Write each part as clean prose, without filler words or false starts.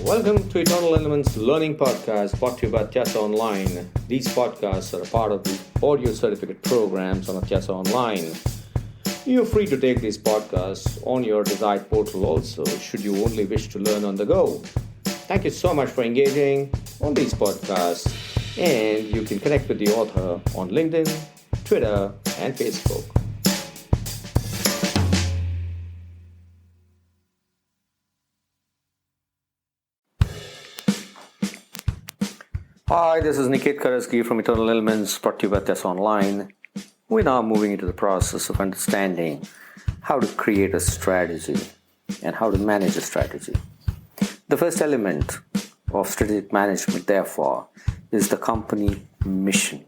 Welcome to Eternal Elements Learning Podcast, brought to you by Atyasa Online. These podcasts are a part of the audio certificate programs on Atyasa Online. You're free to take these podcasts on your desired portal also, should you only wish to learn on the go. Thank you so much for engaging on these podcasts, and you can connect with the author on LinkedIn, Twitter, and Facebook. Hi, this is Niket Karasgi from Eternal Elements, brought to you by Atyasa Online. We're now moving into the process of understanding how to create a strategy and how to manage a strategy. The first element of strategic management, therefore, is the company mission.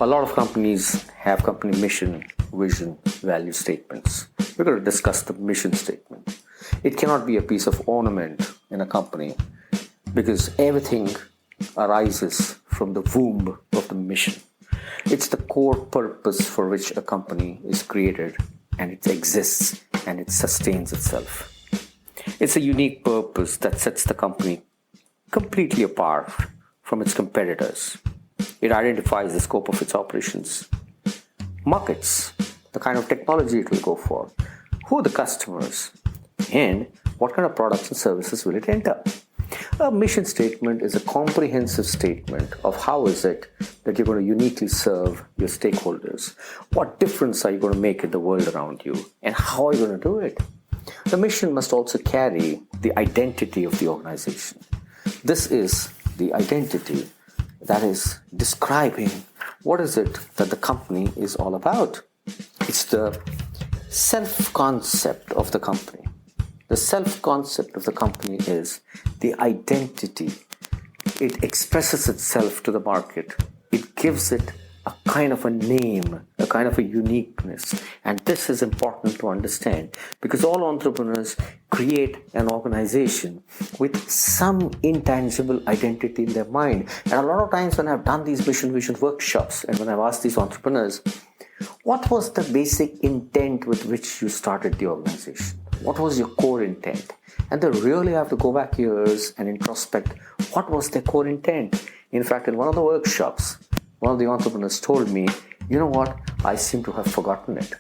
A lot of companies have company mission, vision, value statements. We're going to discuss the mission statement. It cannot be a piece of ornament in a company, because everything arises from the womb of the mission. It's the core purpose for which a company is created, and it exists and it sustains itself. It's a unique purpose that sets the company completely apart from its competitors. It identifies the scope of its operations, markets, the kind of technology it will go for, who are the customers, and what kind of products and services will it enter. A mission statement is a comprehensive statement of how is it that you're going to uniquely serve your stakeholders. What difference are you going to make in the world around you, and how are you going to do it? The mission must also carry the identity of the organization. This is the identity that is describing what is it that the company is all about. It's the self-concept of the company. The self-concept of the company is the identity. It expresses itself to the market. It gives it a kind of a name, a kind of a uniqueness. And this is important to understand, because all entrepreneurs create an organization with some intangible identity in their mind. And a lot of times when I've done these mission vision workshops, and when I've asked these entrepreneurs, what was the basic intent with which you started the organization? What was your core intent? And they really have to go back years and introspect what was their core intent. In fact, in one of the workshops, one of the entrepreneurs told me, you know what, I seem to have forgotten it.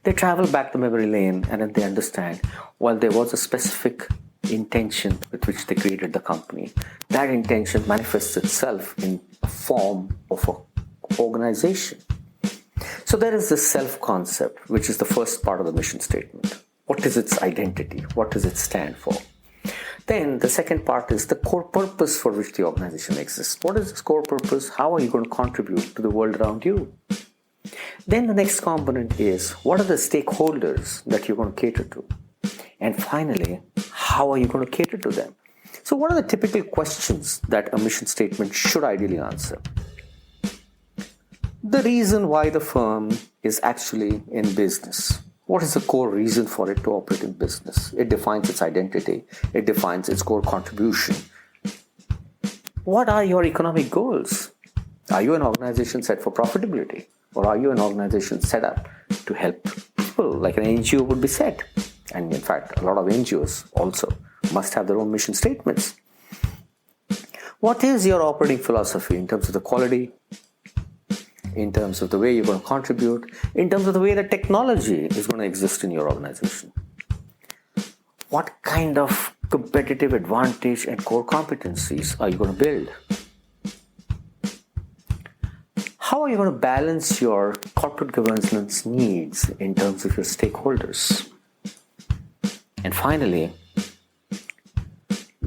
They travel back to memory lane, and then they understand, well, there was a specific intention with which they created the company. That intention manifests itself in a form of an organization. So there is this self-concept, which is the first part of the mission statement. What is its identity? What does it stand for? Then the second part is the core purpose for which the organization exists. What is this core purpose? How are you going to contribute to the world around you? Then the next component is, what are the stakeholders that you're going to cater to? And finally, how are you going to cater to them? So what are the typical questions that a mission statement should ideally answer? The reason why the firm is actually in business. What is the core reason for it to operate in business? It defines its identity. It defines its core contribution. What are your economic goals? Are you an organization set for profitability? Or are you an organization set up to help people, like an NGO would be set? And in fact, a lot of NGOs also must have their own mission statements. What is your operating philosophy in terms of the quality, in terms of the way you're going to contribute, in terms of the way the technology is going to exist in your organization? What kind of competitive advantage and core competencies are you going to build? How are you going to balance your corporate governance needs in terms of your stakeholders? And finally,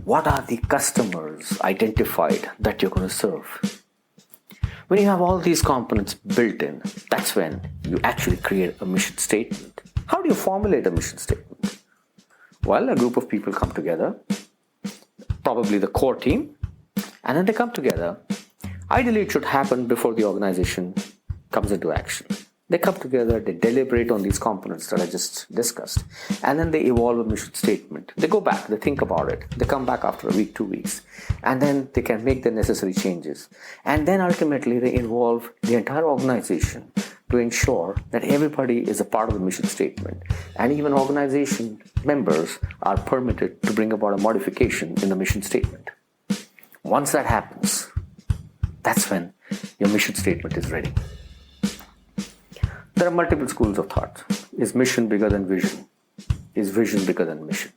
what are the customers identified that you're going to serve? When you have all these components built in, that's when you actually create a mission statement. How do you formulate a mission statement? Well, a group of people come together, probably the core team, and then they come together. Ideally, it should happen before the organization comes into action. They come together, they deliberate on these components that I just discussed, and then they evolve a mission statement. They go back, they think about it, they come back after a week, 2 weeks, and then they can make the necessary changes. And then ultimately they involve the entire organization to ensure that everybody is a part of the mission statement, and even organization members are permitted to bring about a modification in the mission statement. Once that happens, that's when your mission statement is ready. There are multiple schools of thought. Is mission bigger than vision? Is vision bigger than mission?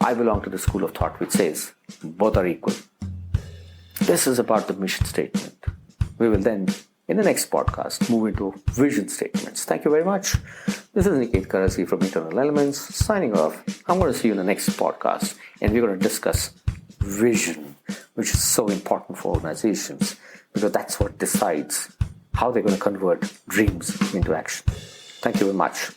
I belong to the school of thought which says both are equal. This is about the mission statement. We will then, in the next podcast, move into vision statements. Thank you very much. This is Niket Karasi from Internal Elements signing off. I'm going to see you in the next podcast, and we're going to discuss vision, which is so important for organizations because that's what decides how they're going to convert dreams into action. Thank you very much.